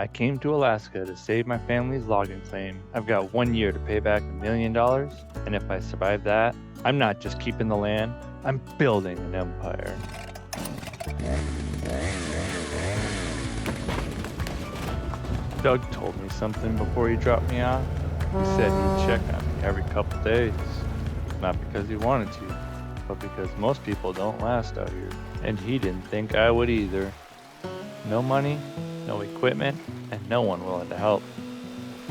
I came to Alaska to save my family's logging claim. I've got 1 year to pay back $1 million, and if I survive that, I'm not just keeping the land, I'm building an empire. Doug told me something before he dropped me off. He said he'd check on me every couple days. Not because he wanted to, but because most people don't last out here. And he didn't think I would either. No money, no equipment, and no one willing to help.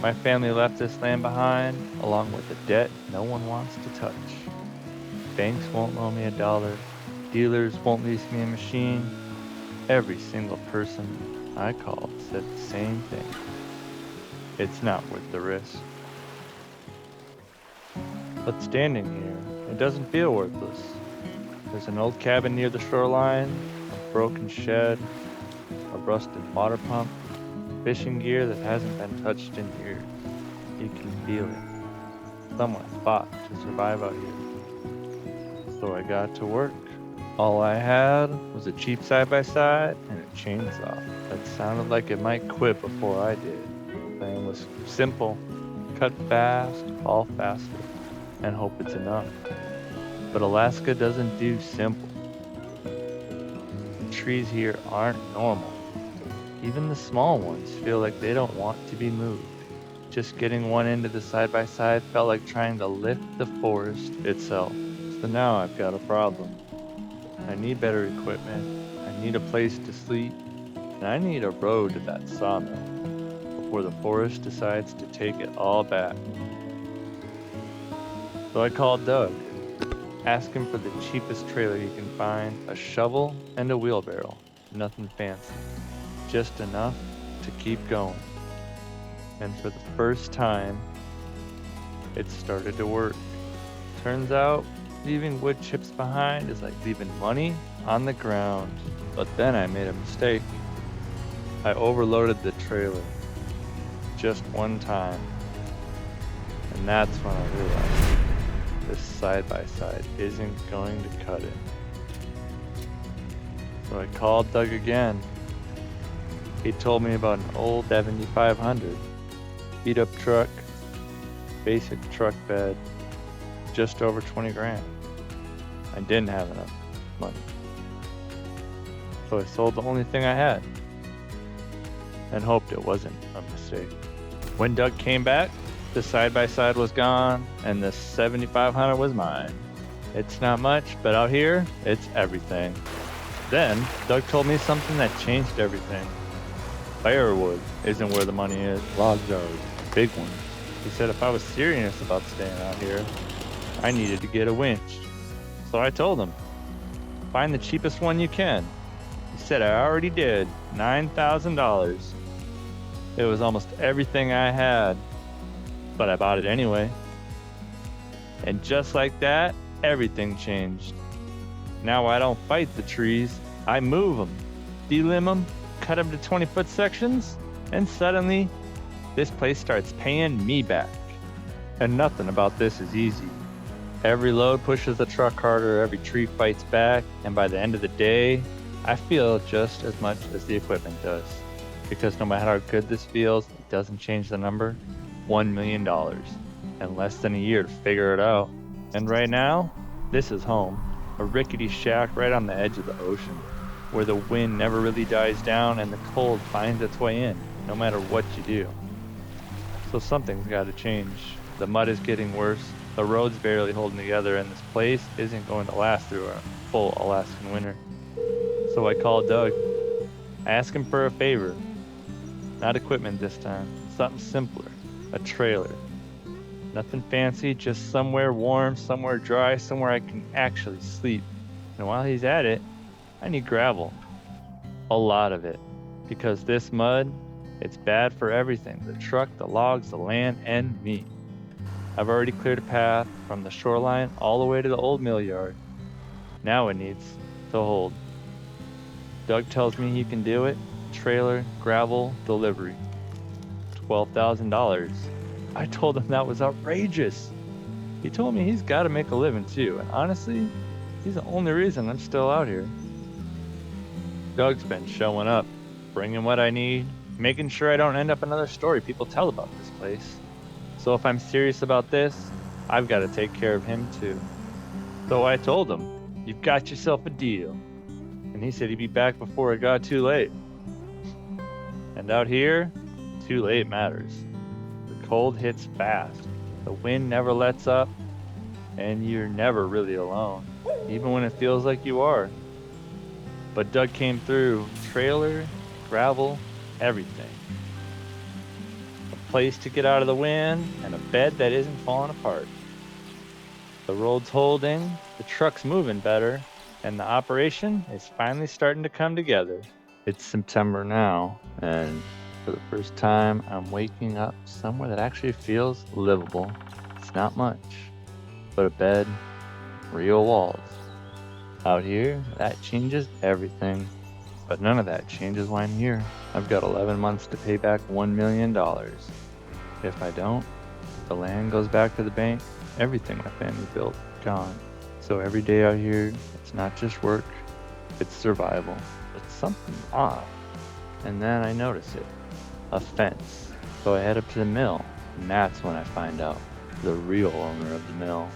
My family left this land behind, along with a debt no one wants to touch. Banks won't loan me $1. Dealers won't lease me a machine. Every single person I called said the same thing. It's not worth the risk. But standing here, it doesn't feel worthless. There's an old cabin near the shoreline, a broken shed, a rusted water pump, fishing gear that hasn't been touched in years. You can feel it. Someone fought to survive out here. So I got to work. All I had was a cheap side-by-side and a chainsaw that sounded like it might quit before I did. The plan was simple: cut fast, haul faster, and hope it's enough. But Alaska doesn't do simple. The trees here aren't normal. Even the small ones feel like they don't want to be moved. Just getting one into the side-by-side felt like trying to lift the forest itself. So now I've got a problem. I need better equipment, I need a place to sleep, and I need a road to that sawmill before the forest decides to take it all back. So I called Doug, asked him for the cheapest trailer he can find, a shovel and a wheelbarrow, nothing fancy, just enough to keep going. And for the first time, it started to work. Turns out, leaving wood chips behind is like leaving money on the ground. But then I made a mistake. I overloaded the trailer just one time. And that's when I realized this side-by-side isn't going to cut it. So I called Doug again. He told me about an old FS2500, beat up truck, basic truck bed, just over 20 grand. I didn't have enough money. So I sold the only thing I had and hoped it wasn't a mistake. When Doug came back, the side-by-side was gone and the 7500 was mine. It's not much, but out here, it's everything. Then, Doug told me something that changed everything. Firewood isn't where the money is. Logs are big ones. He said if I was serious about staying out here, I needed to get a winch. So I told him, find the cheapest one you can. He said I already did, $9,000. It was almost everything I had, but I bought it anyway. And just like that, everything changed. Now I don't fight the trees, I move them, delimb them, cut them to 20-foot sections, and suddenly, this place starts paying me back. And nothing about this is easy. Every load pushes the truck harder, every tree fights back, and by the end of the day, I feel just as much as the equipment does. Because no matter how good this feels, it doesn't change the number, $1 million, and less than a year to figure it out. And right now, this is home, a rickety shack right on the edge of the ocean, where the wind never really dies down and the cold finds its way in, no matter what you do. So something's got to change. The mud is getting worse, the road's barely holding together, and this place isn't going to last through a full Alaskan winter. So I called Doug. I asked him for a favor. Not equipment this time, something simpler, a trailer. Nothing fancy, just somewhere warm, somewhere dry, somewhere I can actually sleep. And while he's at it, I need gravel. A lot of it. Because this mud, it's bad for everything. The truck, the logs, the land, and me. I've already cleared a path from the shoreline all the way to the old mill yard. Now it needs to hold. Doug tells me he can do it. Trailer, gravel, delivery. $12,000. I told him that was outrageous. He told me he's got to make a living too, and honestly, he's the only reason I'm still out here. Doug's been showing up, bringing what I need, making sure I don't end up another story people tell about this place. So if I'm serious about this, I've got to take care of him too. So I told him, "You've got yourself a deal." And he said he'd be back before it got too late. And out here, too late matters. The cold hits fast, the wind never lets up, and you're never really alone, even when it feels like you are. But Doug came through, trailer, gravel, everything. A place to get out of the wind, and a bed that isn't falling apart. The road's holding, the truck's moving better, and the operation is finally starting to come together. It's September now, and for the first time, I'm waking up somewhere that actually feels livable. It's not much, but a bed, real walls. Out here, that changes everything. But none of that changes why I'm here. I've got 11 months to pay back $1 million. If I don't, the land goes back to the bank, everything my family built, gone. So every day out here, it's not just work, it's survival. It's something odd. And then I notice it, a fence. So I head up to the mill, and that's when I find out the real owner of the mill,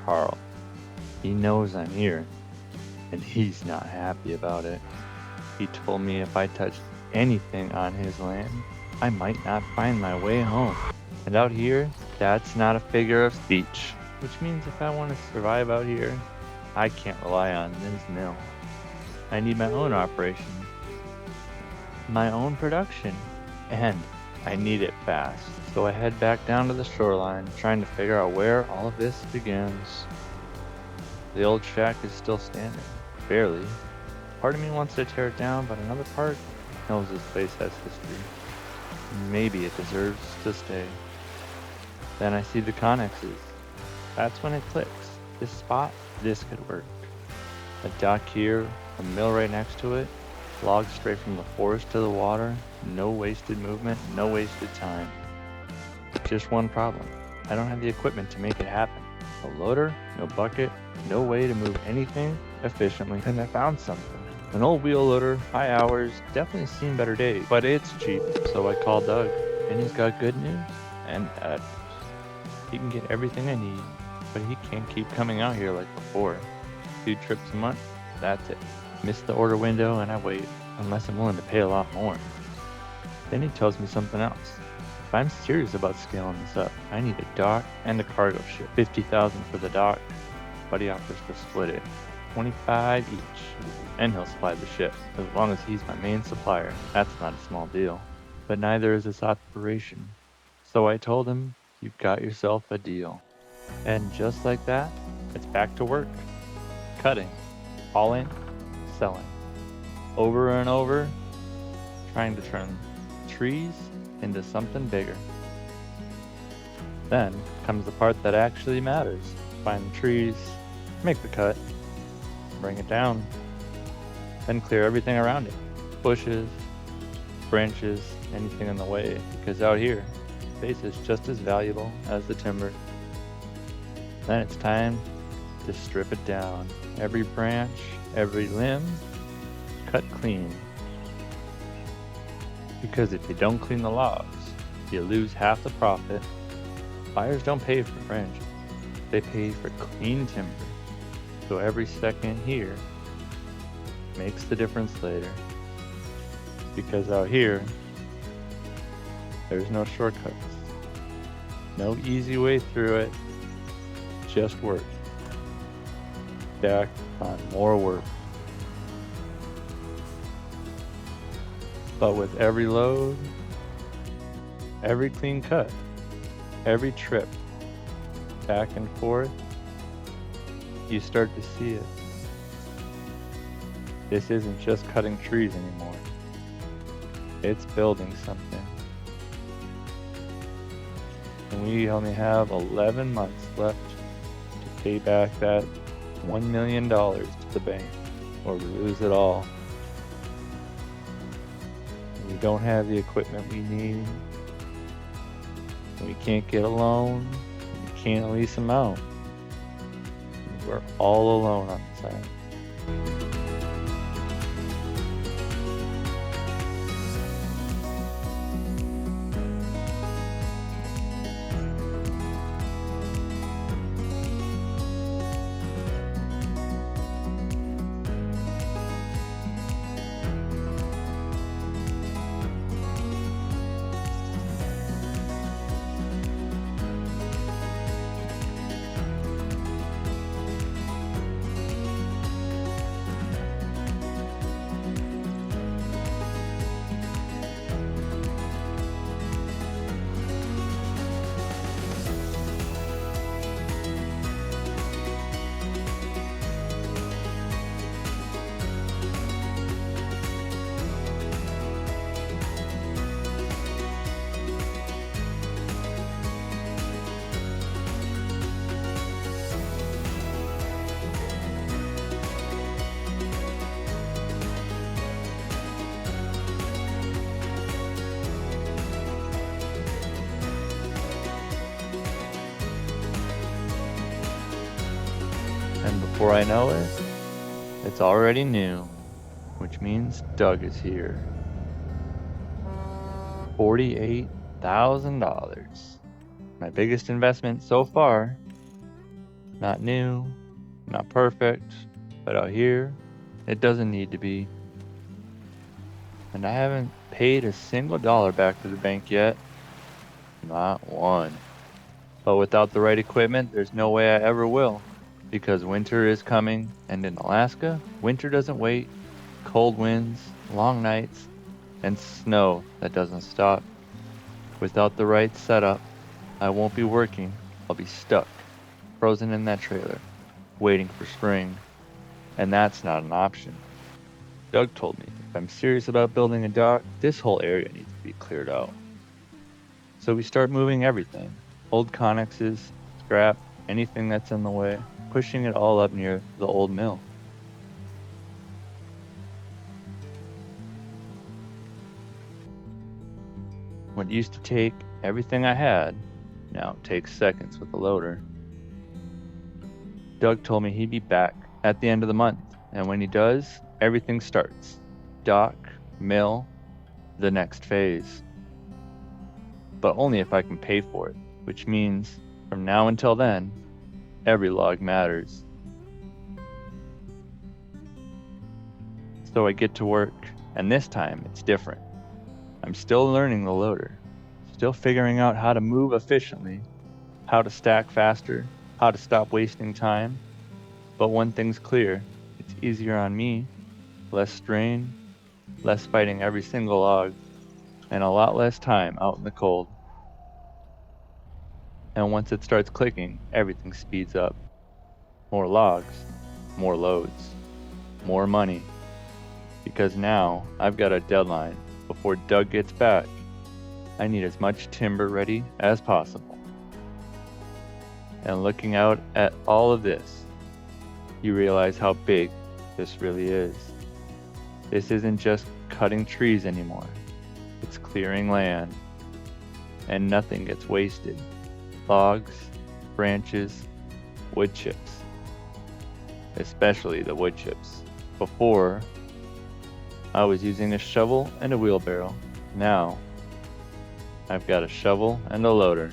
Carl. He knows I'm here, and he's not happy about it. He told me if I touched anything on his land, I might not find my way home. And out here, that's not a figure of speech. Which means if I want to survive out here, I can't rely on this mill. I need my own operation, my own production, and I need it fast. So I head back down to the shoreline, trying to figure out where all of this begins. The old shack is still standing, barely. Part of me wants to tear it down, but another part knows this place has history. Maybe it deserves to stay. Then I see the connexes. That's when it clicks. This spot, this could work. A dock here, a mill right next to it, logs straight from the forest to the water, no wasted movement, no wasted time. Just one problem. I don't have the equipment to make it happen. No loader, no bucket, no way to move anything efficiently. And I found something. An old wheel loader, high hours, definitely seen better days, but it's cheap. So I called Doug, and he's got good news and bad news. He can get everything I need, but he can't keep coming out here like before. 2 trips a month, that's it. Miss the order window and I wait, unless I'm willing to pay a lot more. Then he tells me something else. If I'm serious about scaling this up, I need a dock and a cargo ship. $50,000 for the dock, but he offers to split it. $25,000 each, and he'll supply the ship, as long as he's my main supplier. That's not a small deal. But neither is this operation. So I told him, "You've got yourself a deal." And just like that, it's back to work. Cutting, hauling, selling. Over and over, trying to turn trees into something bigger. Then comes the part that actually matters. Find the trees, make the cut, bring it down, then clear everything around it. Bushes, branches, anything in the way, because out here, space is just as valuable as the timber. Then it's time to strip it down. Every branch, every limb, cut clean. Because if you don't clean the logs, you lose half the profit. Buyers don't pay for branches, they pay for clean timber. So every second here makes the difference later. Because out here, there's no shortcuts. No easy way through it, just work. Back on more work. But with every load, every clean cut, every trip, back and forth, you start to see it. This isn't just cutting trees anymore. It's building something. And we only have 11 months left to pay back that $1 million to the bank, or we lose it all. We don't have the equipment we need. We can't get a loan. We can't lease them out. We're all alone on the side. before I know it, it's already noon, which means Doug is here. $48,000. My biggest investment so far. Not new, not perfect, but out here, it doesn't need to be. And I haven't paid a single dollar back to the bank yet. Not one. But without the right equipment, there's no way I ever will. Because winter is coming, and in Alaska, winter doesn't wait. Cold winds, long nights, and snow that doesn't stop. Without the right setup, I won't be working. I'll be stuck, frozen in that trailer, waiting for spring. And that's not an option. Doug told me if I'm serious about building a dock, this whole area needs to be cleared out. So we start moving everything. Old connexes, scrap, anything that's in the way, pushing it all up near the old mill. What used to take everything I had, now takes seconds with the loader. Doug told me he'd be back at the end of the month, and when he does, everything starts. Dock, mill, the next phase. But only if I can pay for it, which means from now until then, every log matters. So I get to work, and this time it's different. I'm still learning the loader, still figuring out how to move efficiently, how to stack faster, how to stop wasting time. But one thing's clear, it's easier on me, less strain, less fighting every single log, and a lot less time out in the cold. And once it starts clicking, everything speeds up. More logs, more loads, more money. Because now I've got a deadline before Doug gets back. I need as much timber ready as possible. And looking out at all of this, you realize how big this really is. This isn't just cutting trees anymore. It's clearing land. And nothing gets wasted. Logs, branches, wood chips. Especially the wood chips. Before, I was using a shovel and a wheelbarrow. Now, I've got a shovel and a loader,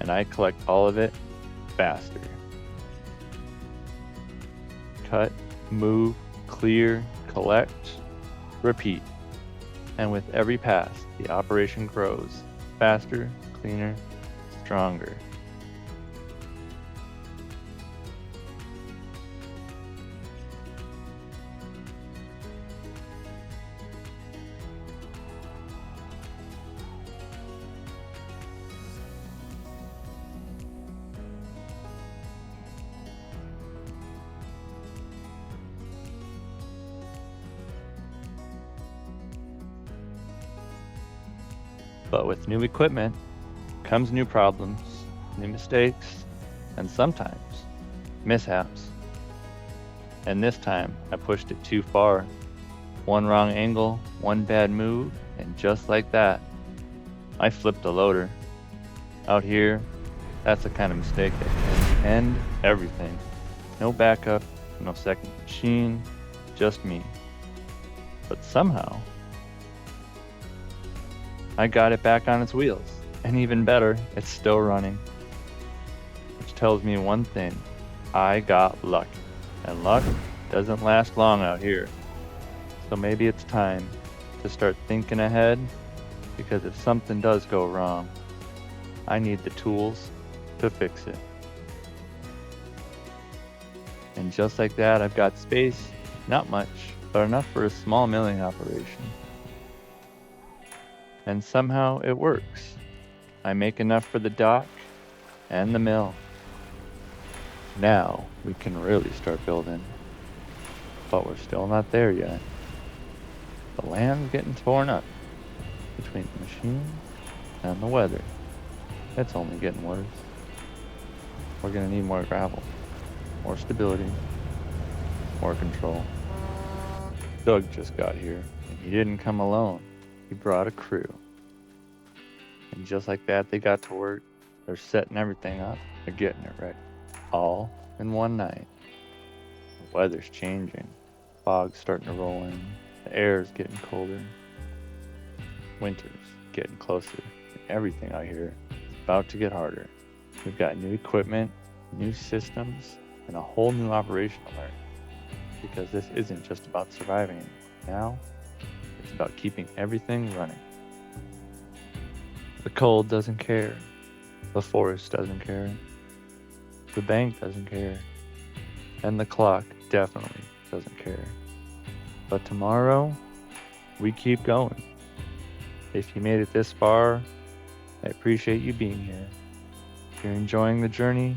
and I collect all of it faster. Cut, move, clear, collect, repeat. And with every pass, the operation grows. Faster, cleaner, stronger. But with new equipment comes new problems, new mistakes, and sometimes mishaps. And this time I pushed it too far. One wrong angle, one bad move, and just like that, I flipped the loader. Out here, that's the kind of mistake that can end everything. No backup, no second machine, just me. But somehow, I got it back on its wheels, and even better, it's still running. Which tells me one thing, I got lucky, and luck doesn't last long out here. So maybe it's time to start thinking ahead, because if something does go wrong, I need the tools to fix it. And just like that, I've got space, not much, but enough for a small milling operation. And somehow it works. I make enough for the dock and the mill. Now we can really start building. But we're still not there yet. The land's getting torn up between the machines and the weather. It's only getting worse. We're gonna need more gravel, more stability, more control. Doug just got here, and he didn't come alone. He brought a crew. And just like that, they got to work. They're setting everything up. They're getting it ready. All in one night. Weather's changing. Fog's starting to roll in. The air is getting colder. Winter's getting closer. And everything out here is about to get harder. We've got new equipment, new systems, and a whole new operation to learn. Because this isn't just about surviving now, it's about keeping everything running. The cold doesn't care. The forest doesn't care. The bank doesn't care. And the clock definitely doesn't care. But tomorrow, we keep going. If you made it this far, I appreciate you being here. If you're enjoying the journey,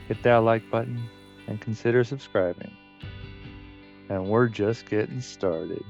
hit that like button and consider subscribing. And we're just getting started.